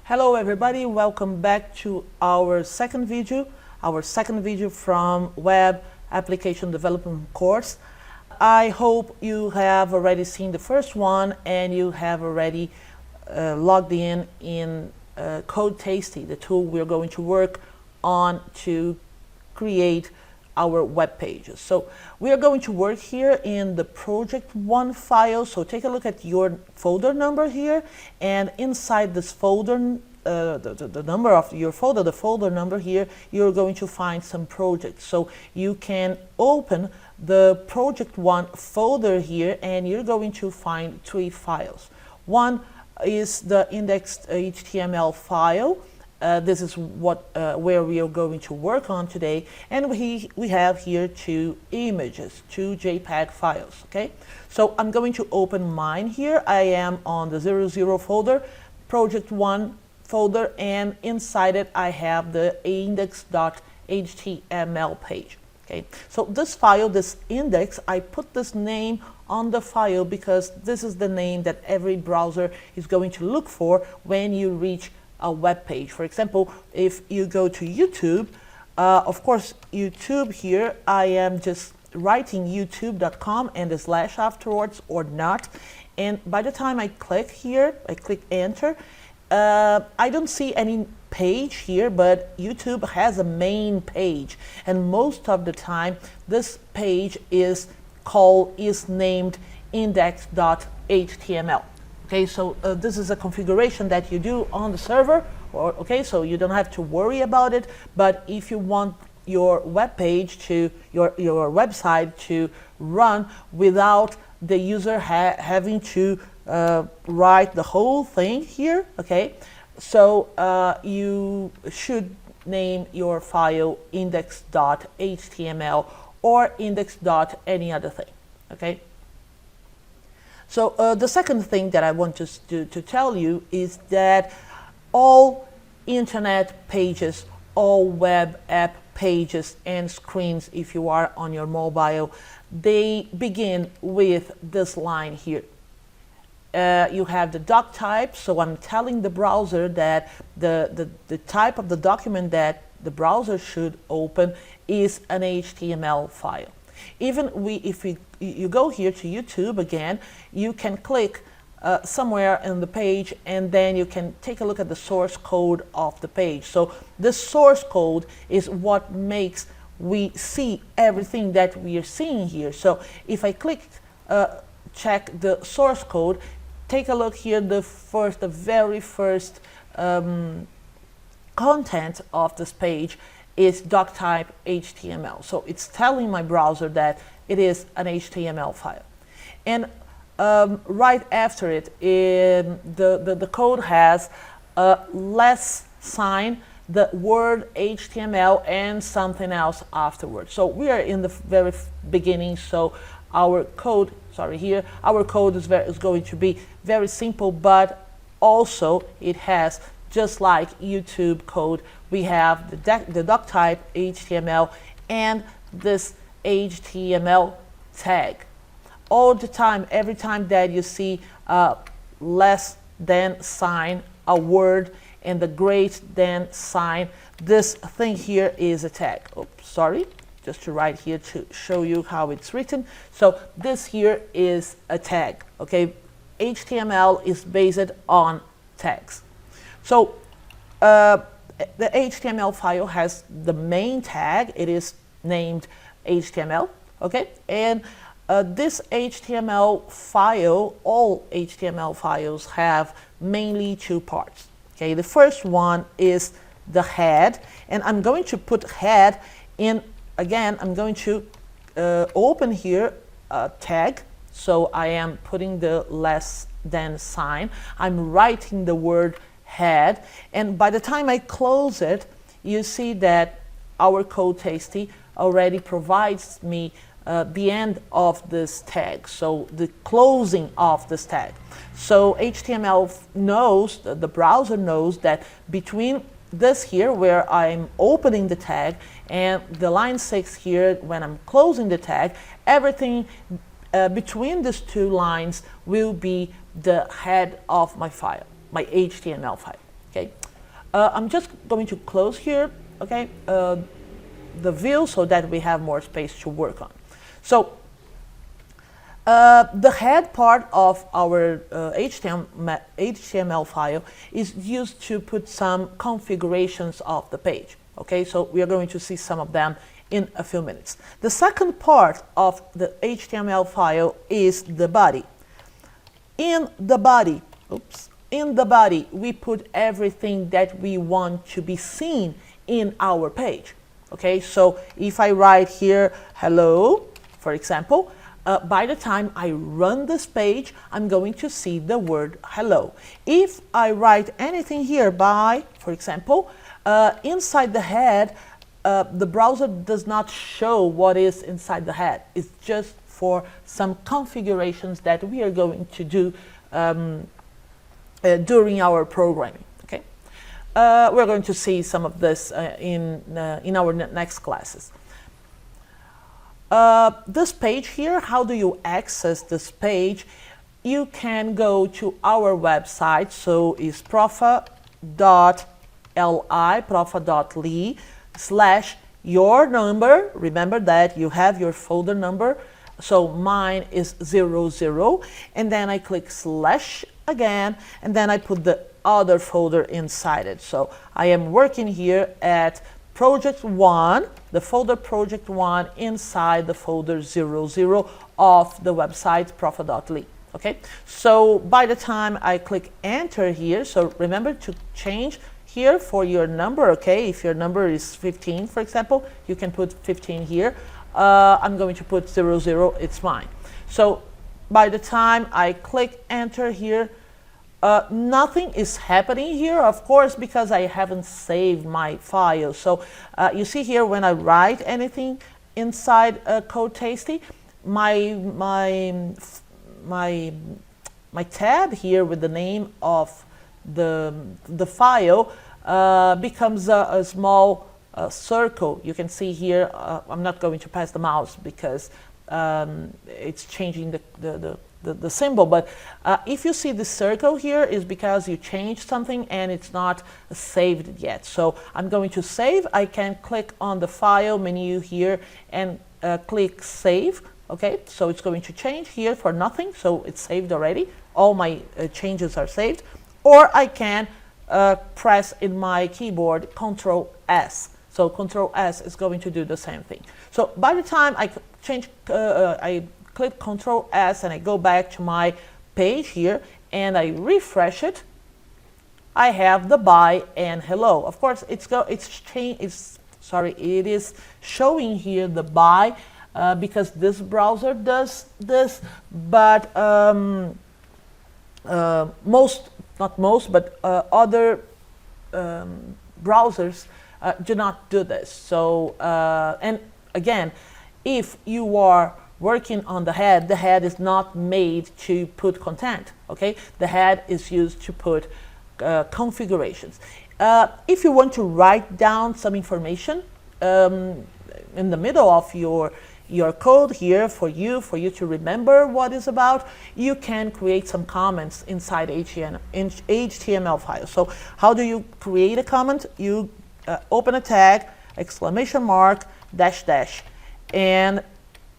Hello everybody, welcome back to our second video from Web Application Development course. I hope you have already seen the first one and you have already logged in Code Tasty, the tool we're going to work on to create our web pages. So we are going to work here in the project1 file. So take a look at your folder number here, and inside this folder, the number of your folder, the folder number here, you're going to find some projects. So you can open the project1 folder here and you're going to find three files. One is the indexed HTML file. This is where we are going to work on today, and we have here two images, two JPEG files. Okay, so I'm going to open mine here. I am on the 00 folder, project1 folder, and inside it I have the index.html page. Okay, so this file, this index, I put this name on the file because this is the name that every browser is going to look for when you reach a web page. For example, if you go to YouTube, of course YouTube here, I am just writing youtube.com and a slash afterwards or not, and by the time I click here, I click enter, I don't see any page here, but YouTube has a main page, and most of the time this page is named index.html. Okay, so this is a configuration that you do on the server, okay, so you don't have to worry about it. But if you want your web page to your website to run without the user having to write the whole thing here, okay, so you should name your file index.html or index.any other thing. Okay. So the second thing that I want to tell you is that all internet pages, all web app pages and screens, if you are on your mobile, they begin with this line here. You have the doc type, so I'm telling the browser that the type of the document that the browser should open is an HTML file. Even if you go here to YouTube again, you can click somewhere in the page and then you can take a look at the source code of the page. So the source code is what makes we see everything that we are seeing here. So if I click check the source code, take a look here, the very first content of this page is doc type HTML. So it's telling my browser that it is an HTML file. And right after it, the code has a less sign, the word HTML, and something else afterwards. So we are in the very beginning, so our code, our code is going to be very simple, but also it has, just like YouTube code, we have the doc type HTML and this HTML tag. All the time, every time that you see a less than sign, a word, and the greater than sign, this thing here is a tag. Oops, sorry, just to write here to show you how it's written. So this here is a tag. Okay, HTML is based on tags. So the HTML file has the main tag. It is named HTML. Okay, and this HTML file, all HTML files have mainly two parts. Okay, the first one is the head, and I'm going to put head in. Again, I'm going to open here a tag. So I am putting the less than sign. I'm writing the word head, and by the time I close it, you see that our Code Tasty already provides me the end of this tag, so the closing of this tag. So HTML knows, the browser knows that between this here where I'm opening the tag and the line 6 here when I'm closing the tag, everything between these two lines will be the head of my file, my HTML file. Okay, I'm just going to close here, okay, the view so that we have more space to work on. So the head part of our HTML file is used to put some configurations of the page. Okay, so we are going to see some of them in a few minutes. The second part of the HTML file is the body. In the body, we put everything that we want to be seen in our page. Okay, so if I write here hello, for example, by the time I run this page, I'm going to see the word hello. If I write anything here for example, inside the head, the browser does not show what is inside the head. It's just for some configurations that we are going to do during our programming. Okay, we're going to see some of this in our next classes. This page here, how do you access this page? You can go to our website, so it's profa.li/your number. Remember that you have your folder number, so mine is 00, and then I click slash again, and then I put the other folder inside it. So I am working here at Project 1, the folder Project 1 inside the folder 00 of the website profa.li. Okay, so by the time I click enter here, so remember to change here for your number. Okay, if your number is 15, for example, you can put 15 here. I'm going to put 00, it's mine. So by the time I click enter here, nothing is happening here, of course, because I haven't saved my file. So you see here when I write anything inside Code Tasty, my tab here with the name of the file becomes a small circle. You can see here, I'm not going to pass the mouse because it's changing the symbol, but if you see the circle here, is because you changed something and it's not saved yet. So I'm going to save. I can click on the file menu here and click save. Okay, so it's going to change here for nothing, so it's saved already. All my changes are saved. Or I can press in my keyboard Ctrl S. So Ctrl S is going to do the same thing. So by the time I click Ctrl S and I go back to my page here and I refresh it, I have the bye and hello. Of course, it is showing here the bye because this browser does this, but other browsers do not do this. So and again, if you are working on the head is not made to put content. Okay, the head is used to put configurations. If you want to write down some information in the middle of your code here for you to remember what it's about, you can create some comments inside HTML files. So how do you create a comment? You open a tag, exclamation mark, dash dash, and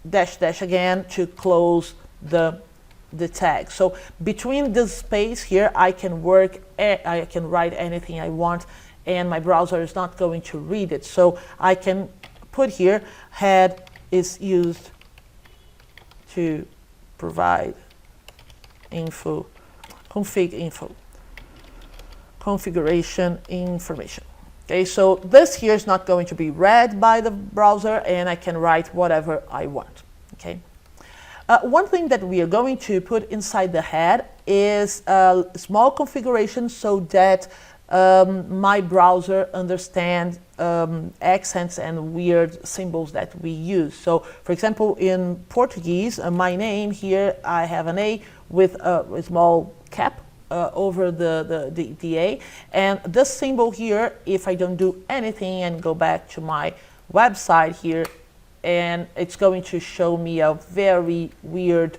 dash dash again to close the tag. So between this space here, I can write anything I want, and my browser is not going to read it. So I can put here, head is used to provide info, config info, configuration information. Okay, so this here is not going to be read by the browser, and I can write whatever I want. Okay. One thing that we are going to put inside the head is a small configuration so that my browser understands accents and weird symbols that we use. So, for example, in Portuguese, my name here, I have an A with a small cap over the A, and this symbol here, if I don't do anything and go back to my website here, and it's going to show me a very weird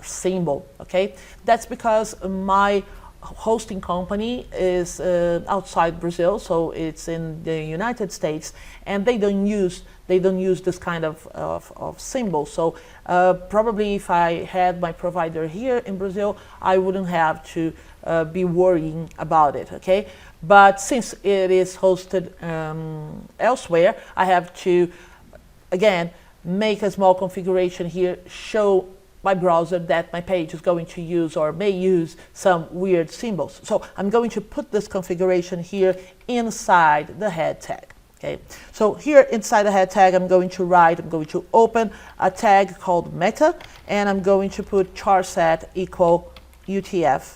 symbol. Okay, that's because my hosting company is outside Brazil, so it's in the United States, and they don't use this kind of symbol. So probably if I had my provider here in Brazil, I wouldn't have to be worrying about it. Okay, but since it is hosted elsewhere, I have to again make a small configuration here, show my browser that my page is going to use or may use some weird symbols. So I'm going to put this configuration here inside the head tag. Okay, so here inside the head tag, I'm going to open a tag called meta, and I'm going to put charset equal UTF-8,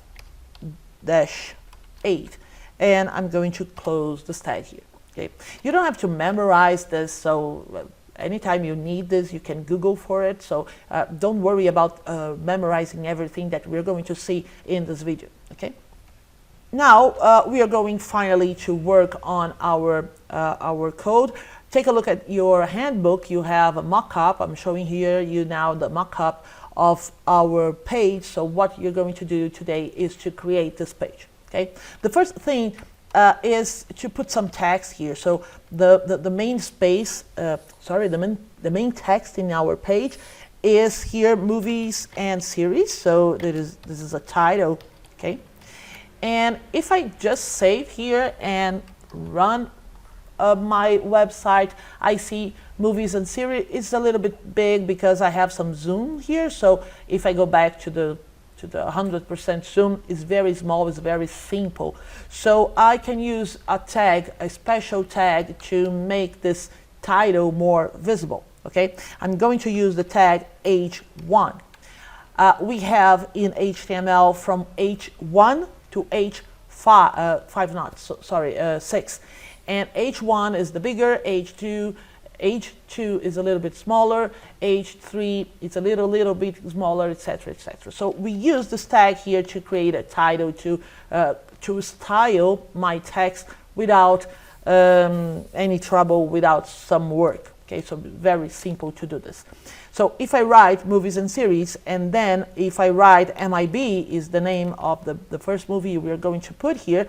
and I'm going to close this tag here. Okay, you don't have to memorize this, so anytime you need this, you can Google for it. So don't worry about memorizing everything that we're going to see in this video. Okay. Now we are going finally to work on our code. Take a look at your handbook. You have a mock-up. I'm showing here you now the mock-up of our page. So what you're going to do today is to create this page. Okay. The first thing is to put some text here. So the main space, the main text in our page is here, movies and series. So this is a title, okay? And if I just save here and run my website, I see movies and series. It's a little bit big because I have some zoom here. So if I go back to the 100% zoom, is very small, is very simple. So I can use a tag, a special tag, to make this title more visible. Okay, I'm going to use the tag H1. We have in HTML from H1 to H5, 6, and H1 is the bigger, H2 is a little bit smaller, H3 is a little bit smaller, etc., etc. So we use this tag here to create a title, to style my text without any trouble, without some work. Okay, so very simple to do this. So if I write movies and series, and then if I write MIB is the name of the first movie we're going to put here,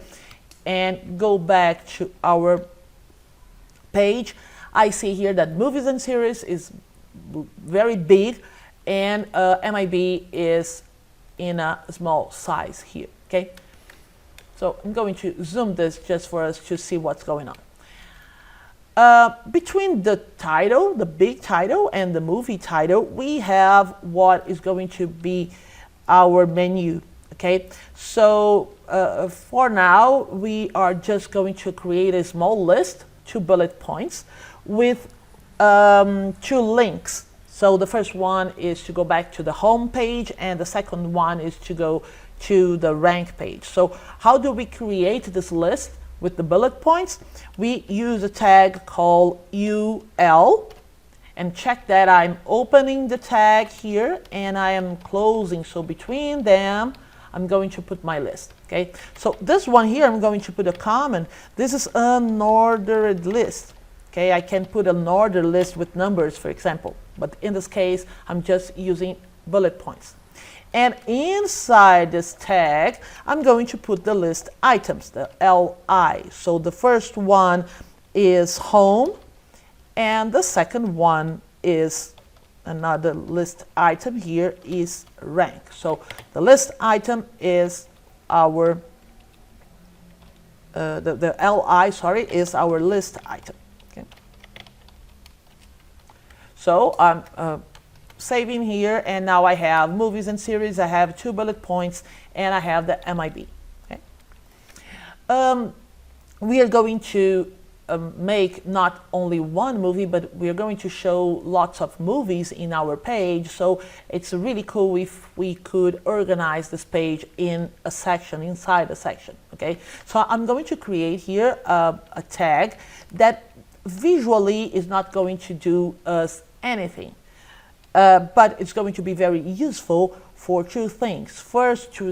and go back to our page, I see here that movies and series is very big, and MIB is in a small size here. Okay, so I'm going to zoom this just for us to see what's going on. Between the title, the big title, and the movie title, we have what is going to be our menu. Okay, so for now, we are just going to create a small list, 2 bullet points, with 2 links. So the first one is to go back to the home page, and the second one is to go to the rank page. So how do we create this list with the bullet points? We use a tag called UL, and check that I'm opening the tag here and I am closing. So between them, I'm going to put my list. Okay, so this one here, I'm going to put a comment. This is an ordered list. Okay, I can put an ordered list with numbers, for example, but in this case, I'm just using bullet points. And inside this tag, I'm going to put the list items, the LI. So the first one is home, and the second one is another list item here is rank. So the list item is our, the LI, sorry, is our list item. Okay. So I'm saving here, and now I have movies and series, I have 2 bullet points, and I have the MIB. Okay. We are going to make not only one movie, but we are going to show lots of movies in our page. So it's really cool if we could organize this page in a section, inside a section. Okay, so I'm going to create here a tag that visually is not going to do us anything. But it's going to be very useful for 2 things. First, to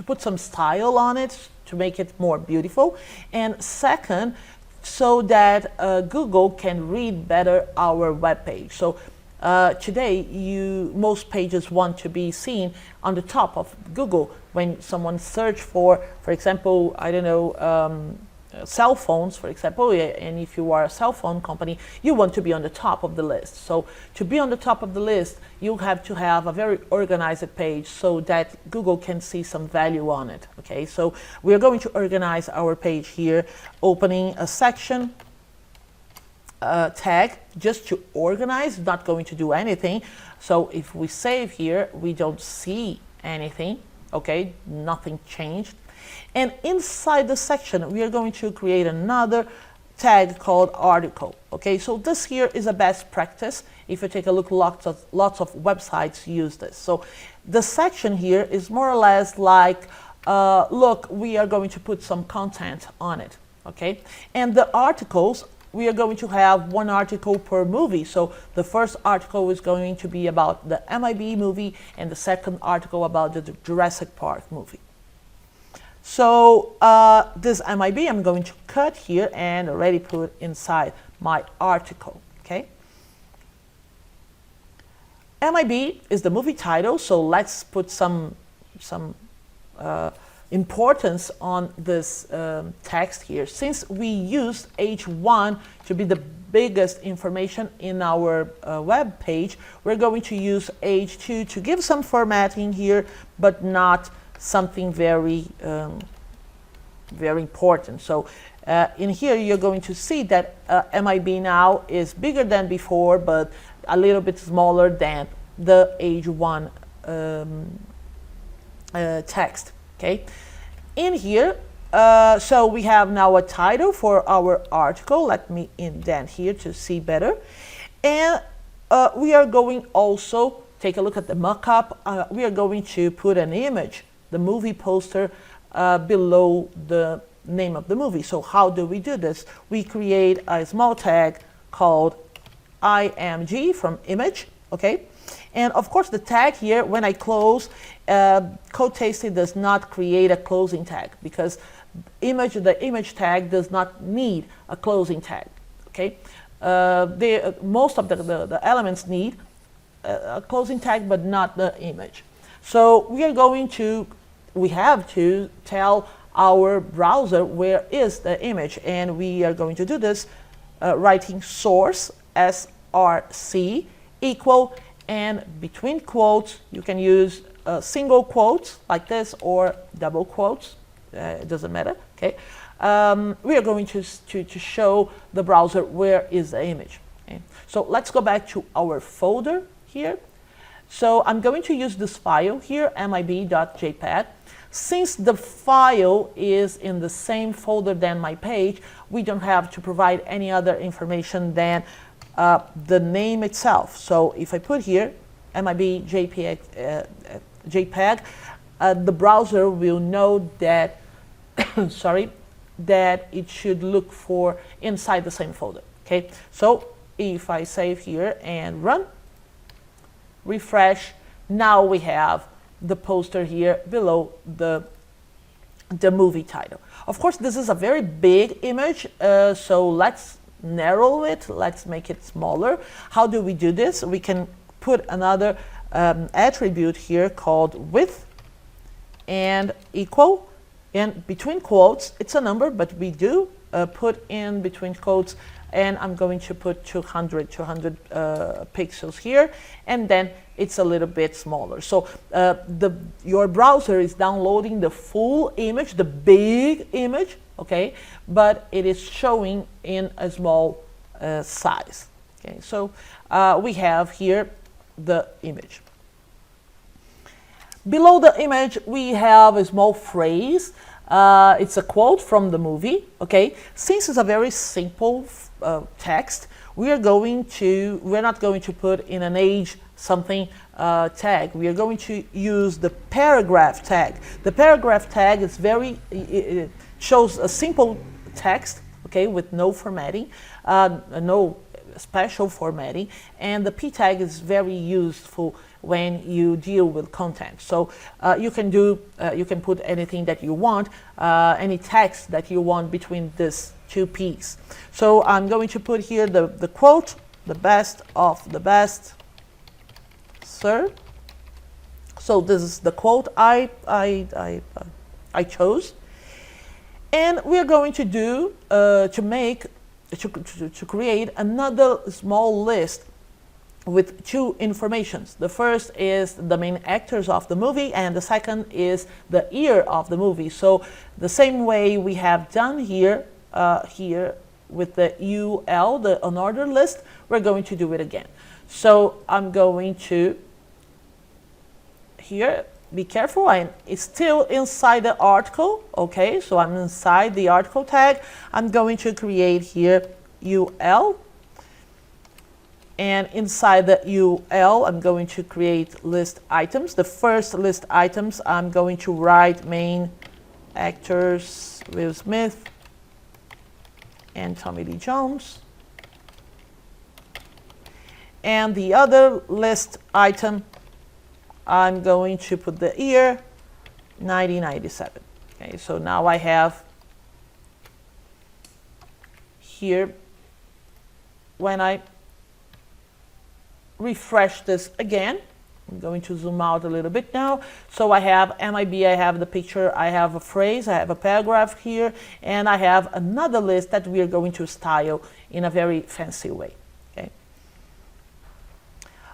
put some style on it, to make it more beautiful. And second, so that Google can read better our web page. So Today, most pages want to be seen on the top of Google when someone search for example, I don't know, cell phones, for example, and if you are a cell phone company, you want to be on the top of the list. So to be on the top of the list, you have to have a very organized page so that Google can see some value on it. Okay, so we are going to organize our page here, opening a section tag just to organize, not going to do anything. So if we save here, we don't see anything. Okay, nothing changed. And inside the section, we are going to create another tag called article. Okay, so this here is a best practice. If you take a look, lots of websites use this. So the section here is more or less like, look, we are going to put some content on it. Okay, and the articles, we are going to have one article per movie. So the first article is going to be about the MIB movie, and the second article about the Jurassic Park movie. So this MIB I'm going to cut here and already put inside my article. Okay. MIB is the movie title, so let's put some importance on this text here. Since we use H1 to be the biggest information in our web page, we're going to use H2 to give some formatting here, but not something very very important. So in here you're going to see that MIB now is bigger than before, but a little bit smaller than the H1 text. Okay, in here, so we have now a title for our article. Let me indent here to see better. And we are going also, take a look at the mockup, we are going to put an image, the movie poster, below the name of the movie. So how do we do this? We create a small tag called img from image, okay? And of course the tag here, when I close, Codetasty does not create a closing tag because the image tag does not need a closing tag, okay? Most of the elements need a closing tag, but not the image. So we have to tell our browser where is the image, and we are going to do this writing source src equal, and between quotes you can use single quotes like this or double quotes, it doesn't matter. Okay, we are going to show the browser where is the image. Okay? So let's go back to our folder here. So I'm going to use this file here, mib.jpg. Since the file is in the same folder than my page, we don't have to provide any other information than the name itself. So if I put here mib.jpg, the browser will know that sorry, that it should look for inside the same folder. Okay, so if I save here and run, refresh, now we have the poster here below the movie title. Of course, this is a very big image, so let's narrow it, let's make it smaller. How do we do this? We can put another attribute here called width and equal, and between quotes, it's a number, but we do put in between quotes, and I'm going to put 200 pixels here, and then it's a little bit smaller. So your browser is downloading the full image, the big image, okay, but it is showing in a small size. Okay, so we have here the image. Below the image, we have a small phrase. It's a quote from the movie. Okay, since it's a very simple text, we're not going to put in an age something tag. We are going to use the paragraph tag. The paragraph tag is it shows a simple text, okay, with no formatting, no special formatting, and the p tag is very useful when you deal with content. So you can put anything that you want, any text that you want between these two p's. So I'm going to put here the quote, the best of the best sir. So this is the quote I chose. And we're going to do, to create another small list with two informations. The first is the main actors of the movie, and the second is the year of the movie. So the same way we have done here, here with the UL, the unordered list, we're going to do it again. So I'm going to, here, be careful, it's still inside the article, okay? So I'm inside the article tag. I'm going to create here UL. And inside the UL, I'm going to create list items. The first list items, I'm going to write main actors, Will Smith and Tommy Lee Jones. And the other list item, I'm going to put the year 1997. Okay, so now I have here, when I refresh this again, I'm going to zoom out a little bit now. So I have MIB, I have the picture, I have a phrase, I have a paragraph here, and I have another list that we are going to style in a very fancy way. Okay.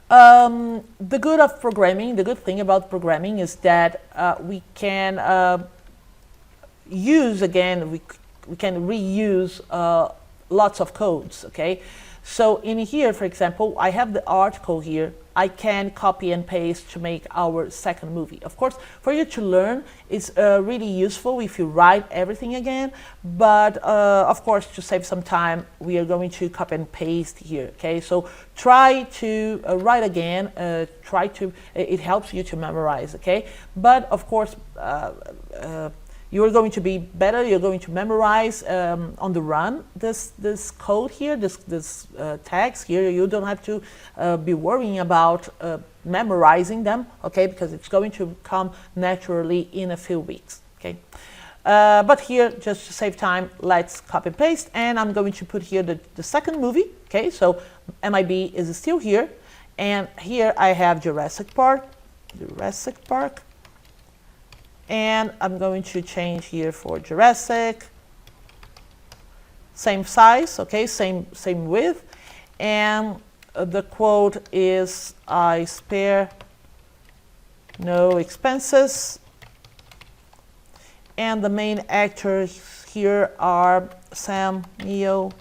The good thing about programming is that we can use again, we can reuse lots of codes, okay? So in here, for example, I have the article here. I can copy and paste to make our second movie. Of course, for you to learn, it's really useful if you write everything again. But of course, to save some time, we are going to copy and paste here. Okay, so try to write again. It helps you to memorize. Okay, but of course. You're going to be better. You're going to memorize on the run this code here, this tags here. You don't have to be worrying about memorizing them, okay? Because it's going to come naturally in a few weeks, okay? But here, just to save time, let's copy and paste, and I'm going to put here the second movie, okay? So MIB is still here, and here I have Jurassic Park. And I'm going to change here for Jurassic, same size, okay, same width, and the quote is, I spare no expenses, and the main actors here are Sam Neill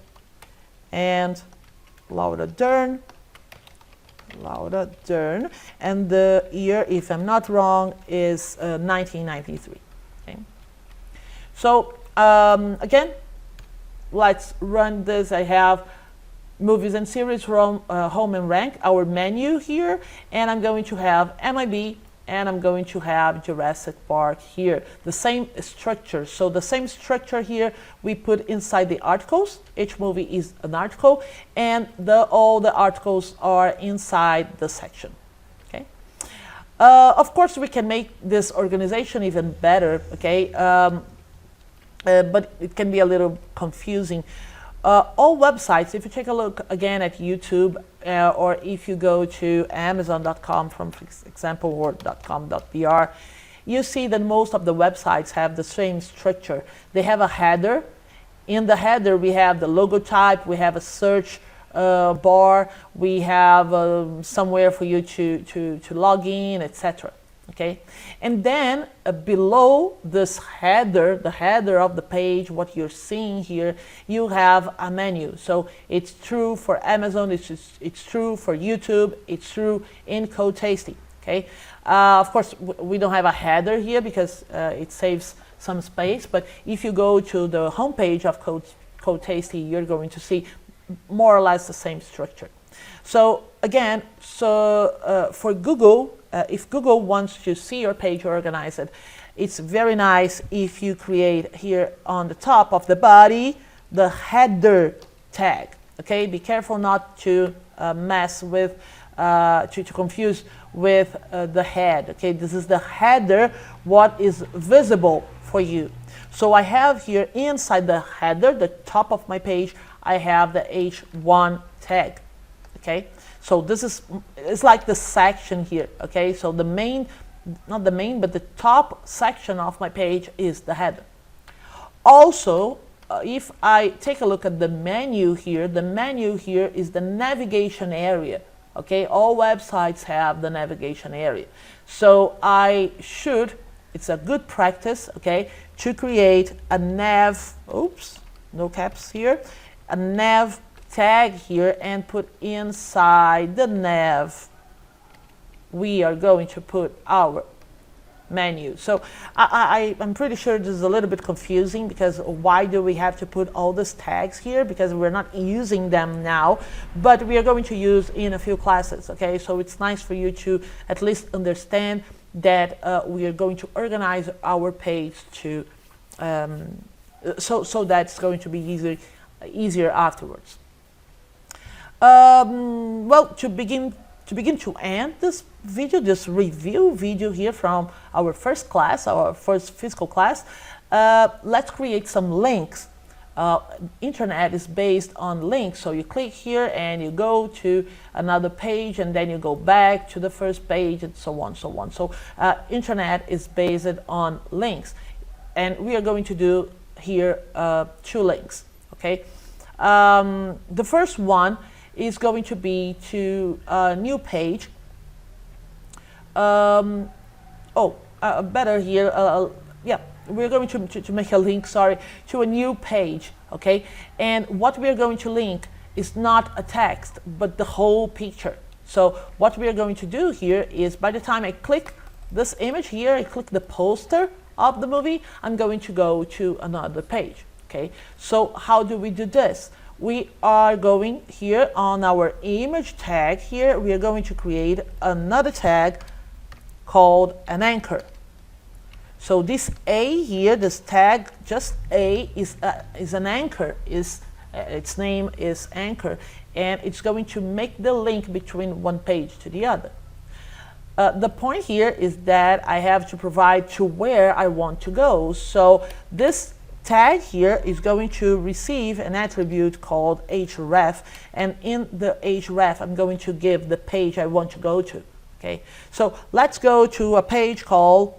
and Laura Dern, and the year, if I'm not wrong, is 1993. Okay. So again, let's run this. I have movies and series from home and rank, our menu here, and I'm going to have MIB, and I'm going to have Jurassic Park here. The same structure. So the same structure here we put inside the articles. Each movie is an article, and all the articles are inside the section. Okay. Of course, we can make this organization even better. Okay. But it can be a little confusing. All websites, if you take a look again at YouTube, or if you go to Amazon.com, for example, or .com.br, you see that most of the websites have the same structure. They have a header. In the header, we have the logo type, we have a search bar, we have somewhere for you to log in, etc. Okay, and then below this header, the header of the page, what you're seeing here, you have a menu. So it's true for Amazon, it's true for YouTube, it's true in Code Tasty. Okay, of course we don't have a header here because it saves some space. But if you go to the homepage of Code Tasty, you're going to see more or less the same structure. So again, for Google. If Google wants to see your page organized, it's very nice if you create here on the top of the body the header tag. Okay, be careful not to mess with, to confuse with the head. Okay, this is the header, what is visible for you. So I have here inside the header, the top of my page, I have the H1 tag. Okay, So this is, it's like the section here, okay? So the main, not the main, but the top section of my page is the header. Also, if I take a look at the menu here, the menu here is the navigation area, okay? All websites have the navigation area. So I should, it's a good practice, okay, to create a nav, oops, no caps here, a nav tag here and put inside the nav, we are going to put our menu. So I'm pretty sure this is a little bit confusing, because why do we have to put all these tags here? Because we're not using them now, but we are going to use in a few classes, okay? So it's nice for you to at least understand that we are going to organize our page to, so that's going to be easier afterwards. Well, to begin to end this video, this review video here from our first class, our first physical class, let's create some links. Internet is based on links, so you click here and you go to another page, and then you go back to the first page, and so on, so on. So internet is based on links, and we are going to do here 2 links, okay? The first one is going to be to a new page. Better here, yeah, we're going to make a link, sorry, to a new page, okay? And what we're going to link is not a text, but the whole picture. So what we're going to do here is, by the time I click this image here, I click the poster of the movie, I'm going to go to another page, okay? So how do we do this? We are going here on our image tag here, we are going to create another tag called an anchor. So this A here, this tag, just A, is an anchor, its name is anchor, and it's going to make the link between one page to the other. The point here is that I have to provide to where I want to go. So this tag here is going to receive an attribute called href, and in the href I'm going to give the page I want to go to, okay? So let's go to a page called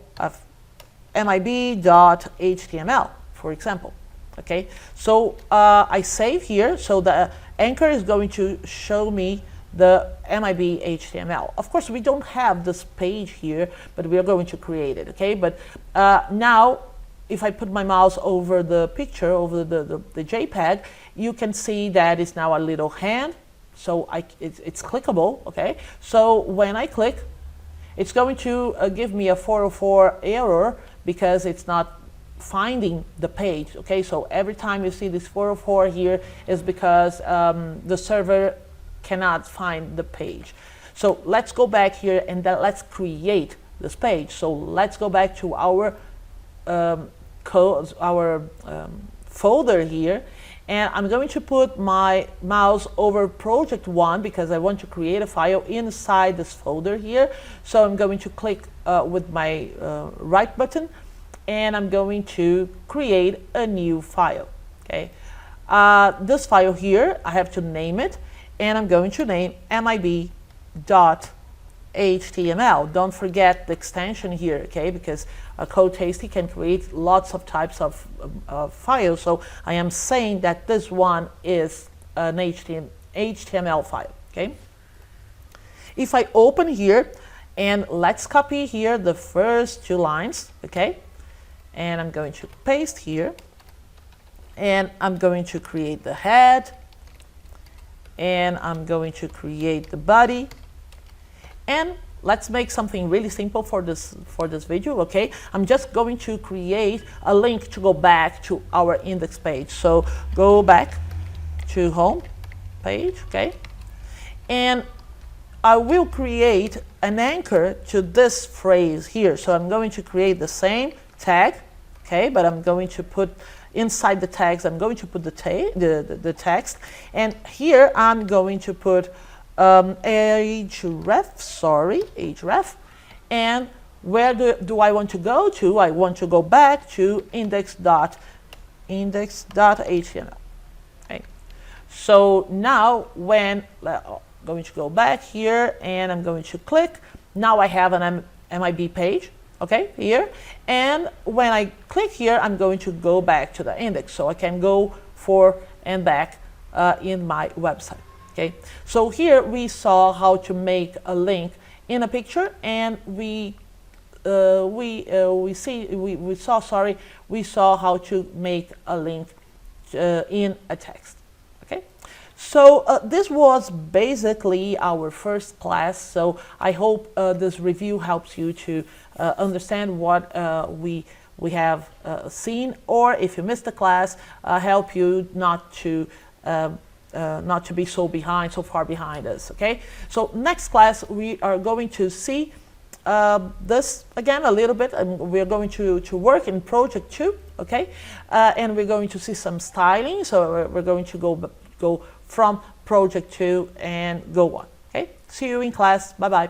mib.html, for example, okay? So I save here, so the anchor is going to show me the MIB HTML. Of course, we don't have this page here, but we are going to create it, okay? But now, if I put my mouse over the picture, over the JPEG, you can see that it's now a little hand, so it's clickable, okay? So when I click, it's going to give me a 404 error because it's not finding the page, okay? So every time you see this 404 here is because the server cannot find the page. So let's go back here and then let's create this page. So let's go back to our folder here, and I'm going to put my mouse over project 1 because I want to create a file inside this folder here. So I'm going to click with my right button, and I'm going to create a new file, okay? This file here, I have to name it, and I'm going to name mib.html. Don't forget the extension here, okay? Because Code Tasty can create lots of types of files. So I am saying that this one is an HTML file, okay? If I open here, and let's copy here the first 2 lines, okay? And I'm going to paste here, and I'm going to create the head, and I'm going to create the body, and let's make something really simple for this video, okay? I'm just going to create a link to go back to our index page. So go back to home page, okay? And I will create an anchor to this phrase here. So I'm going to create the same tag, okay? But I'm going to put inside the tags, I'm going to put the text, and here I'm going to put href, and where do I want to go to? I want to go back to index.html. Okay. So now when going to go back here and I'm going to click. Now I have an MIB page, okay, here. And when I click here, I'm going to go back to the index. So I can go forth and back in my website, okay. So here we saw how to make a link in a picture, and we saw how to make a link in a text. Okay, so this was basically our first class. So I hope this review helps you to understand what we have seen, or if you missed the class, help you not to be so far behind us. Okay, so next class we are going to see this again a little bit, and we're going to work in project 2, okay, and we're going to see some styling. So we're going to go from project 2 and go on. Okay, see you in class. Bye bye.